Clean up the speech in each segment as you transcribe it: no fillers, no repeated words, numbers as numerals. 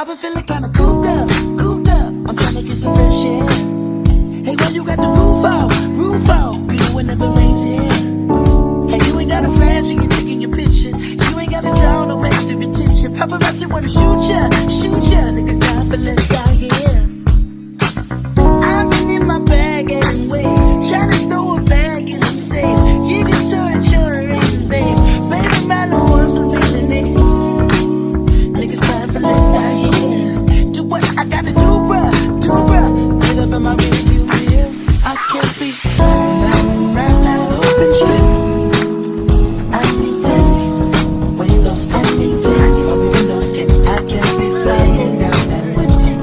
I've been feeling kinda cooped up, cooped up. I'm trying to get some fresh air. Hey, why you got the roof out, roof out? You know whenever rains here. Hey, you ain't got a flash when you're taking your picture. You ain't got to drown no extra attention. Paparazzi wanna shoot ya, shoot ya. Niggas dying for less out here. I've been in my bag anyway, trying to throw a bag in the safe. You can turn your in, babe. Baby, my little one's some baby names. Niggas crying for less out here. Do what I gotta do, bruh, do bruh. Get up in my rearview mirror. I can't be round that open strip. I need tints, windows tinted, tints, windows tinted. I can't be flying down that window.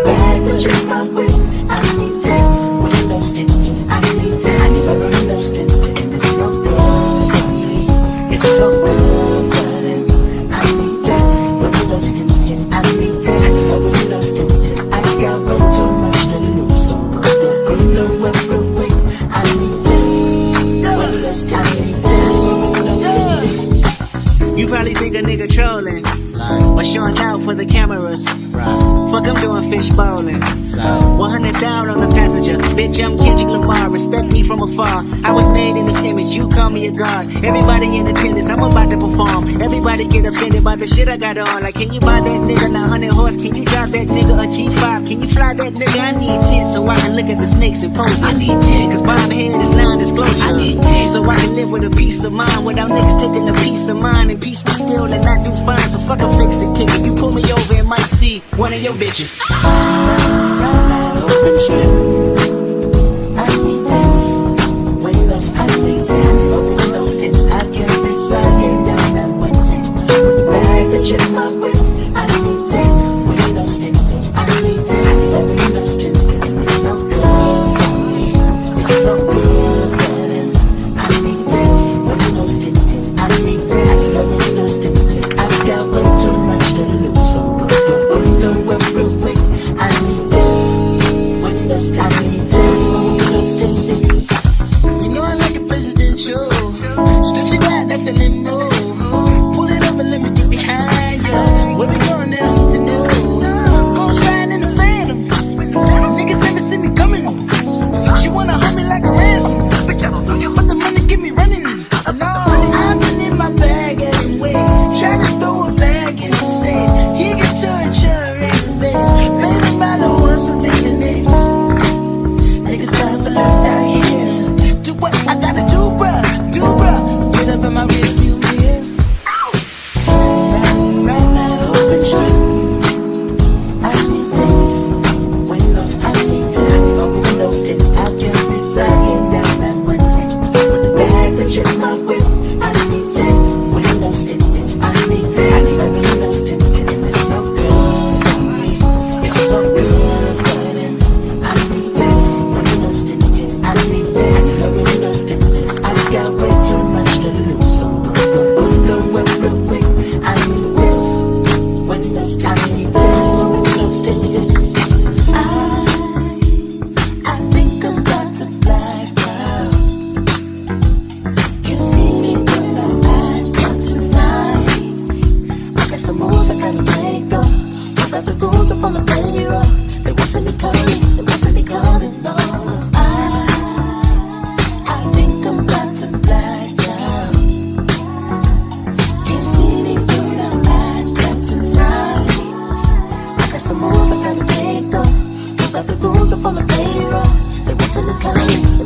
Bag that in my whip. I need tints, windows tinted. I need tints, windows tinted. And it's no good for me. It's so good for them. I need tints, windows tinted. I need tints, windows tinted. I got way too much to lose, so I'm gonna whip real quick. I need tints, windows tinted. I need tints, windows tinted. You probably think a nigga trolling, but showing out for the cameras. Fuck, I'm doing fish bowling. 100 down on the passenger. Bitch, I'm Kendrick Lamar. Respect me from afar. I was made in this image. You call me a god. Everybody in attendance. I'm about to perform. Everybody get offended by the shit I got on. Like, can you buy that nigga 900 horse? Can you drive that nigga a G5? Can you fly that nigga? I need 10 so I can look at the snakes and poses. I need 10 cause Bob head is non-disclosure. I need 10 so I can live with a peace of mind without niggas taking a piece of mine and peace be still and not do fine. So fuck a fix-it ticket. You pull me over and might see one of your bitches. Round that open strip. I need tints, windows tinted, tints, windows tinted. I can't be flying down that window. Bag bitch in my whip. I need tints, windows tinted. I need tints, windows tinted. And it's no good for me. It's so good for them. I need tints, windows tinted. I need tints, windows tinted. I've got way too much to lose, so I'm gonna whip real quick. I need tints, windows tinted. I need tints, windows tinted. You know I like a presidential. Stretch it out, that's a limo. Pull it up and let me get behind ya. Where we going now, I need to know. Ghost riding in the phantom. Niggas never see me coming. She wanna hold me like a ransom, but the money get me running. Alone, I've been in my bag anyway, trying to throw a bag in the safe. You can turn your in, babe. Baby, my little one's some baby names. Niggas crying for less out here. Do what I gotta do, bruh, do bruh. Get up in my rearview mirror. Round that open strip. I need tints, windows tinted, tints, windows tinted. I can't be flying down that window. With the bag bitch in my whip. I need tints, windows tinted. I need tints, windows tinted. And it's no good for me. It's so good for them. I need tints, windows tinted. I need tints, windows tinted. I've got way too much to lose, so I'm gonna whip real quick. I need tints, windows tinted. I need tints, windows tinted. I think I'm about to black out. You see me when I act up tonight. I got some moves I gotta make though. I got the goons up on the payroll. They wasn't me coming, they wasn't me coming, no. I think I'm about to black out. You see me when I act up tonight. I got some moves I gotta make though. I got the goons up on the payroll. They wasn't me coming.